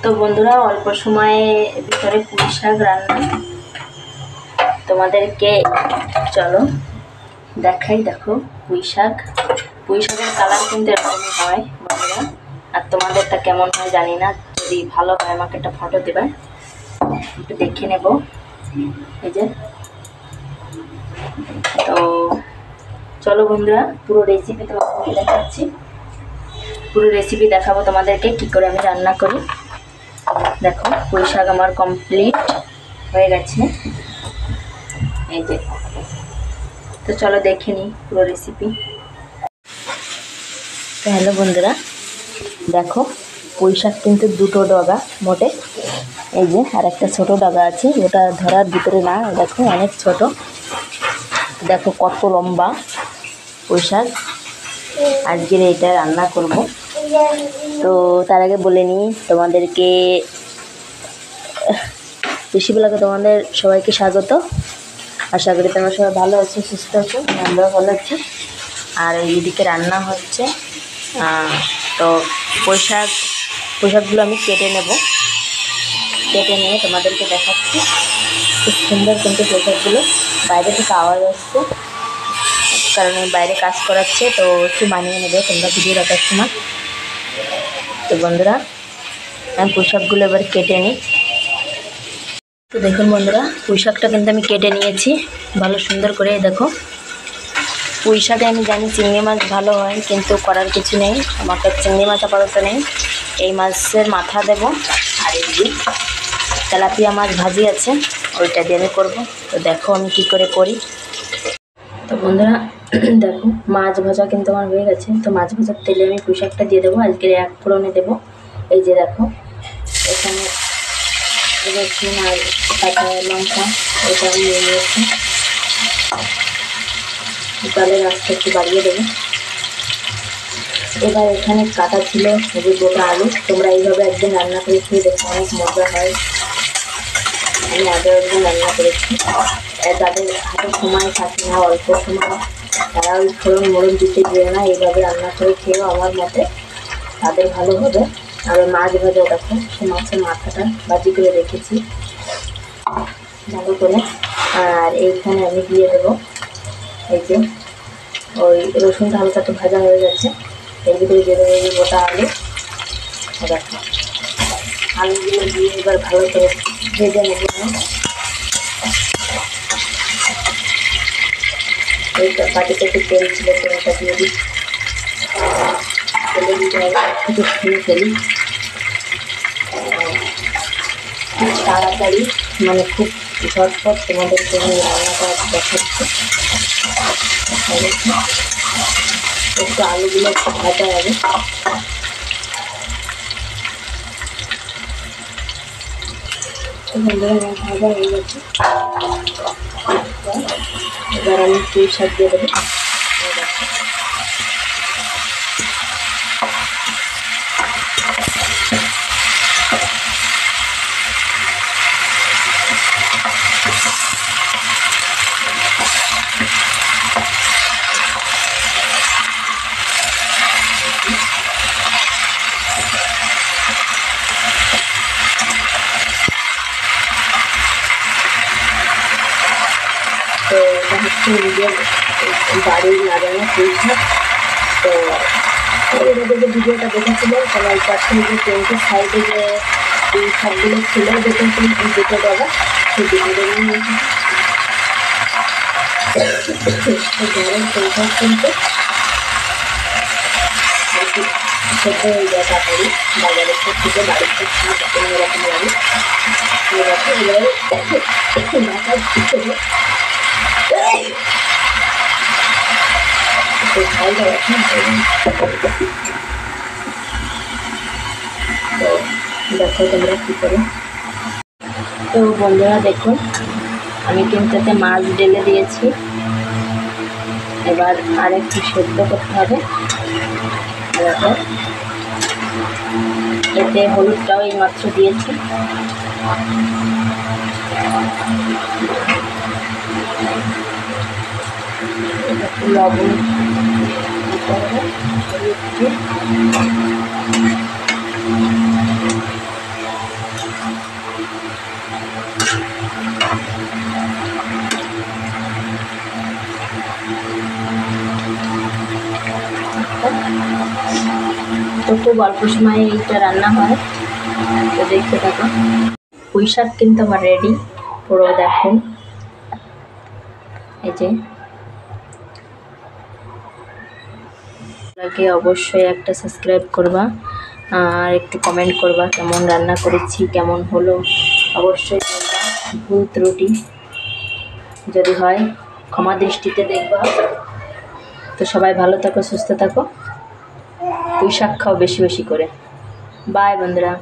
তো বন্ধুরা অল্প সময়ে ভিতরে পুঁই শাক রান্না তোমাদেরকে চলো দেখাই। দেখো পুঁই শাকের কালার কিন্তু এরকমই হয় বন্ধুরা, আর তোমাদেরটা কেমন হয় জানি না, যদি ভালো হয় আমাকে একটা ফটো দেবে, একটু দেখে নেব। এই যে তো চলো বন্ধুরা পুরো রেসিপি তোমাদেরকে দেখাচ্ছি, পুরো রেসিপি দেখাবো তোমাদেরকে কী করে আমি রান্না করি। দেখো পুঁই শাক আমার কমপ্লিট হয়ে গেছে, এই যে। তো চলো দেখে নিই পুরো রেসিপি। তো হ্যালো বন্ধুরা, দেখো পুঁই শাক কিন্তু দুটো ডগা মোটে, এই যে আর একটা ছোটো ডগা আছে, ওটা ধরার ভিতরে না, দেখো অনেক ছোট। দেখো কত লম্বা পুঁই শাক, আজকের এটা রান্না করব। তো তার আগে বলে নিই তোমাদেরকে রেসিপিগুলোকে তোমাদের সবাইকে স্বাগত। আশা করি তোমরা সবাই ভালো আছো, সুস্থ আছো, আমরাও ভালো আছি। আর এইদিকে রান্না হচ্ছে, তো পুঁই শাকগুলো আমি কেটে নেব, কেটে নিয়ে তোমাদেরকে দেখাচ্ছি। খুব সুন্দর কিন্তু পুঁই শাকগুলো, বাইরে থেকে আওয়াজ আসছে কারণ বাইরে কাজ করাচ্ছে, তো একটু মানিয়ে নেবে তোমরা ভিডিও দেখার সময়। তো বন্ধুরা আমি পুঁই শাকগুলো এবার কেটে নিই। তো দেখুন বন্ধুরা পুঁই শাকটা কিন্তু আমি কেটে নিয়েছি ভালো সুন্দর করে। দেখো পুঁই শাকে আমি জানি চিংড়ি মাছ ভালো হয়, কিন্তু করার কিছু নেই, আমাকে চিংড়ি মাছ আপাতত নেই। এই মাছের মাথা দেব, আর এই যে তেলাপিয়া মাছ ভাজি আছে ওইটা দিয়ে আমি করবো। তো দেখো আমি কী করে করি। তো বন্ধুরা দেখো মাছ ভাজা কিন্তু আমার হয়ে গেছে। তো মাছ ভাজার তেলে আমি পুঁই শাকটা দিয়ে দেবো, আজকে এক ফোড়নে দেবো। এই যে দেখো এখানে রসুন আর কাঁচা লঙ্কা এটা আমি নিয়ে নিয়েছি, জলের আঁচটা একটু বাড়িয়ে দেবো। এবার এখানে কাটা ছিল যে গোটা আলু, তোমরা এইভাবে একদিন রান্না করে খেয়ে দেখো, অনেক মজা হয়। আমি আগেও একদিন রান্না করেছি। যাদের হাতে সময় থাকে না, অল্প সময়, তারা ওই ফোড়ন মোড়ন দিতে যেও না, এইভাবে রান্না করে খেয়েও আমার মতে তাদের ভালো হবে। আর মাছ ভাজা দেখো, সে মাছের মাথাটা ভাজি করে রেখেছি ভালো করে। আর এইখানে আমি দিয়ে দেবো এই যে ওই রসুনটা হালকা তো ভাজা হয়ে গেছে, এর ভিতরে দিয়ে দেবো এই গোটা আলু। দেখো আলুগুলো দিয়ে এবার ভালো করে ভেজে নেবো। এইটা বাটিতে একটু তেল ছিল, তেলটা দিয়ে দিই, তেলে দিতে হবে একটু শুনে ফেলি। খুব তাড়াতাড়ি মানে খুব ঝটপট তোমাদেরকে আমি রান্নাটা দেখাচ্ছি। একটু আলুগুলো একটু ভাজা হবে। বন্ধুরা ভাজা হয়ে গেছে, এবার আমি পুঁই শাক দিয়ে দেবো। তো এটা হচ্ছে নিজের বাড়ির লাগানো পুঁই শাক। তো এভাবে যে ভিডিওটা দেখেছিলেন সবাই পাশে যে ট্রেনটির সাইডে যে পুঁই শাকগুলো ছিল দেখেছেন দুটো ডগা, সেই দুটো নিয়ে ঘরের পুঁই শাক কিন্তু সেদ্ধ হয়ে যায় তাড়াতাড়ি, বাজারের সব থেকে বাড়িতে অন্যরকম লাগে। এরকম এবার মাথা ভিতরে ভালো এখন। তো দেখো তোমরা কী করে। তো বন্ধুরা দেখুন আমি কিন্তু এতে মাছ ঢেলে দিয়েছি, এবার আর একটু সেদ্ধ করতে হবে। দেখো এতে হলুদটাও এই মাত্র দিয়েছি, লবণ তো খুব অল্প সময়ে এইটা রান্না হয়, তো দেখতে থাকো। পুঁই শাক কিন্তু আমার রেডি, পুরো দেখুন। এই যে লাগে অবশ্যই একটা সাবস্ক্রাইব করবা আর একটু কমেন্ট করবা কেমন রান্না করেছি, কেমন হলো অবশ্যই বলবা। ভুল ত্রুটি যদি হয় ক্ষমা দৃষ্টিতে দেখবা। তো সবাই ভালো থাকো, সুস্থ থাকো, পুঁই শাক খাও বেশি বেশি করে। বাই বন্ধুরা।